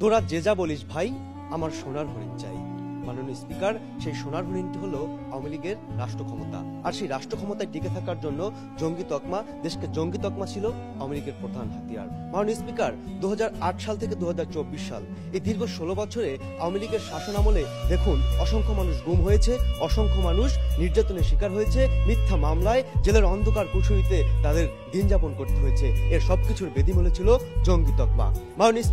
তোরা যে যা বলিস ভাই, আমার সোনার হরিণ চাই। মাননীয় স্পিকার, সেই সোনার হরিণটি হলো আওয়ামী লীগের রাষ্ট্র ক্ষমতা। আর সেই রাষ্ট্র ক্ষমতায় টিকে থাকার জন্য জঙ্গি তকমা, দেশকে জঙ্গি তকমা ছিল আওয়ামী লীগের প্রধান হাতিয়ার। মাননীয় স্পিকার, 2008 সাল থেকে 2024 সাল এই দীর্ঘ 16 বছরে আওয়ামী লীগের শাসন আমলে দেখুন অসংখ্য মানুষ গুম হয়েছে, অসংখ্য মানুষ নির্যাতনের শিকার হয়েছে, মিথ্যা মামলায় জেলের অন্ধকার কুঠুরিতে তাদের দিন যাপন করতে হয়েছে। এর সবকিছুর বেদিমূলে ছিল জঙ্গি তকমা। মাননীয়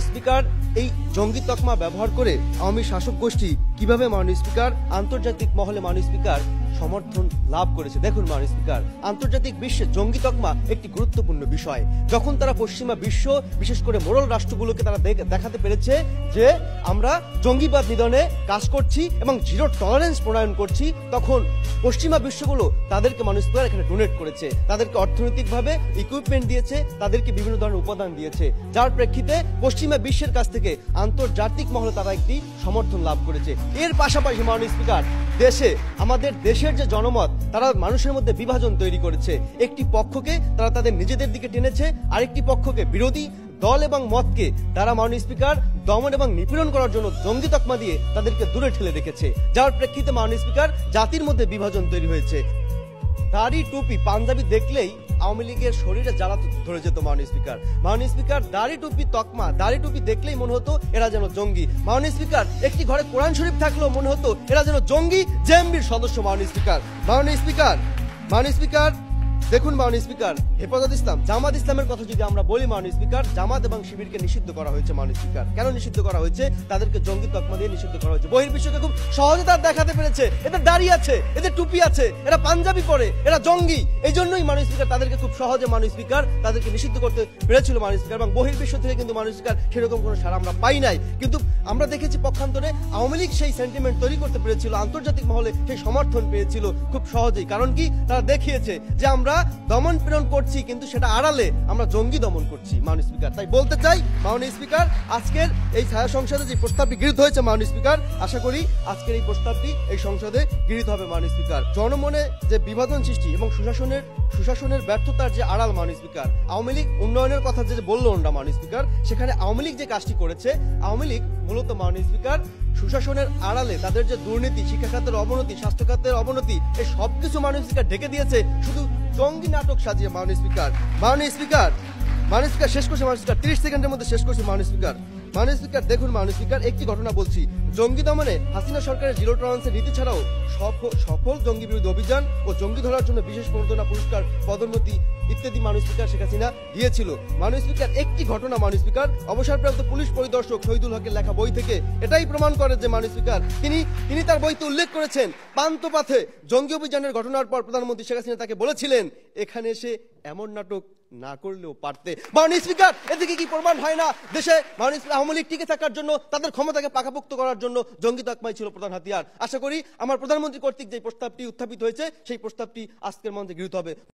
স্পিকার, এই জঙ্গি তকমা ব্যবহার করে আওয়ামী শাসক গোষ্ঠী কিভাবে মাননীয় স্পিকার আন্তর্জাতিক মহলে মাননীয় স্পিকার সমর্থন লাভ করেছে। দেখুন মাননীয় স্পিকার, আন্তর্জাতিক বিশ্বে জঙ্গি তকমা একটি গুরুত্বপূর্ণ বিষয়। যখন তারা পশ্চিমা বিশ্ব, বিশেষ করে মোড়ল রাষ্ট্রগুলোকে তারা দেখাতে পেরেছে যে আমরা জঙ্গিবাদ নিধনে কাজ করছি এবং জিরো টলারেন্স প্রণয়ন করছি, তখন পশ্চিমা বিশ্বগুলো তাদেরকে মাননীয় স্পিকার এখানে ডোনেট করেছে, তাদেরকে অর্থনৈতিকভাবে ইকুইপমেন্ট দিয়েছে, তাদেরকে বিভিন্ন ধরনের উপাদান দিয়েছে, যার প্রেক্ষিতে পশ্চিমা বিশ্বের কাছ থেকে আন্তর্জাতিক মহলে তারা একটি সমর্থন লাভ করেছে। এর পাশাপাশি মাননীয় স্পিকার, আমাদের দেশের যে জনমত, তারা মানুষের মধ্যে বিভাজন তৈরি করেছে। একটি পক্ষকে তারা তাদের নিজেদের দিকে টেনেছে, আরেকটি পক্ষকে, বিরোধী দল এবং মতকে তারা মাননীয় স্পিকার দমন এবং নিপীড়ন করার জন্য জঙ্গি তকমা দিয়ে তাদেরকে দূরে ঠেলে রেখেছে, যার প্রেক্ষিতে মাননীয় স্পিকার জাতির মধ্যে বিভাজন তৈরি হয়েছে। দাড়ি, টুপি, পাঞ্জাবি দেখলেই আওয়ামী লীগের শরীরে জ্বালা ধরে যেত। মাননীয় স্পিকার, দাড়ি টুপি তকমা, দাড়ি টুপি দেখলেই মনে হতো এরা যেন জঙ্গি। মাননীয় স্পিকার, একটি ঘরে কোরআন শরীফ থাকলেও মনে হতো এরা যেন জঙ্গি জেএমবির সদস্য। মাননীয় স্পিকার, দেখুন মাননীয় স্পিকার, হেফাজত ইসলাম, জামাত ইসলামের কথা যদি আমরা বলি মাননীয় স্পিকার, জামাত এবং শিবিরকে নিষিদ্ধ করা হয়েছে। মাননীয় স্পিকার, কেন নিষিদ্ধ করা হয়েছে? তাদেরকে জঙ্গি তকমা দিয়ে নিষিদ্ধ করা হয়েছে। বহির্বিশ্বকে খুব সহজে তারা দেখাতে পেরেছে এদের দাড়ি আছে, এদের টুপি আছে, এরা পাঞ্জাবি পরে, এরা জঙ্গি। এই জন্যই মাননীয় স্পিকার তাদেরকে খুব সহজে মাননীয় স্পিকার তাদেরকে নিষিদ্ধ করতে পেরেছিল মাননীয় স্পিকার। এবং বহির্বিশ্ব থেকে কিন্তু মাননীয় স্পিকার সেরকম কোনো সাড়া আমরা পাই নাই। কিন্তু আমরা দেখেছি পক্ষান্তরে আওয়ামী লীগ সেই সেন্টিমেন্ট তৈরি করতে পেরেছিল, আন্তর্জাতিক মহলে সেই সমর্থন পেয়েছিল খুব সহজেই। কারণ কি? তারা দেখিয়েছে যে আমরা দমন পীড়ন করছি, কিন্তু সেটা আড়ালে আমরা জঙ্গি দমন করছি। মাননীয় স্পিকার, তাই বলতে চাই মাননীয় স্পিকার, আজকের এই ছায়া সংসদে যে প্রস্তাবটি গৃহীত হয়েছে মাননীয় স্পিকার, আশা করি আজকের এই প্রস্তাবটি এই সংসদে গৃহীত হবে মাননীয় স্পিকার। জনমনে যে বিভাজন সৃষ্টি এবং সুশাসনের ব্যর্থতার যে আড়াল মাননীয় স্পিকার, আওয়ামী লীগ উন্নয়নের কথা যে বললো না মাননীয় স্পিকার, সেখানে আওয়ামী লীগ যে কাজটি করেছে, আওয়ামী লীগ মূলত মাননীয় স্পিকার সুশাসনের আড়ালে তাদের যে দুর্নীতি, শিক্ষা খাতের অবনতি, স্বাস্থ্য খাতের অবনতি, এই সবকিছু মাননীয় স্পিকার ঢেকে দিয়েছে শুধু জঙ্গি নাটক সাজিয়ে। মাননীয় স্পিকার শেষ করছে, মাননীয় স্পিকার 30 সেকেন্ডের মধ্যে শেষ করছে মাননীয় স্পিকার, দেখুন মাননীয় স্পিকার, একটি ঘটনা বলছি। জঙ্গি দমনে হাসিনা সরকারের জিরো টলারেন্সের নীতি ছাড়াও সফল জঙ্গি বিরোধী অভিযান ও জঙ্গি ধরার জন্য বিশেষ প্রণোদনা, পুরস্কার, পদোন্নতি ইত্যাদি মাননীয় স্পিকার শেখ হাসিনা দিয়েছিল। মাননীয় স্পিকার, একটি ঘটনা মাননীয় স্পিকার, অবসরপ্রাপ্ত পুলিশ পরিদর্শক শহীদুল হকের লেখা বই থেকে এটাই প্রমাণ করে যে মাননীয় স্পিকার তিনি তার বইতে উল্লেখ করেছেন, পান্থপথে জঙ্গি অভিযানের ঘটনার পর প্রধানমন্ত্রী শেখ হাসিনা তাকে বলেছিলেন এখানে এসে এমন নাটক না করলেও পারতে। মাননীয় স্পিকার, এদিকে কি প্রমাণ হয় না দেশে মাননীয় স্পিকার আওয়ামী লীগ টিকে থাকার জন্য, তাদের ক্ষমতাকে পাকাপোক্ত করার জন্য জঙ্গি তকমাই ছিল প্রধান হাতিয়ার। আশা করি আমার প্রধানমন্ত্রী কর্তৃক যে প্রস্তাবটি উত্থাপিত হয়েছে সেই প্রস্তাবটি আজকের মঞ্চে গৃহীত হবে।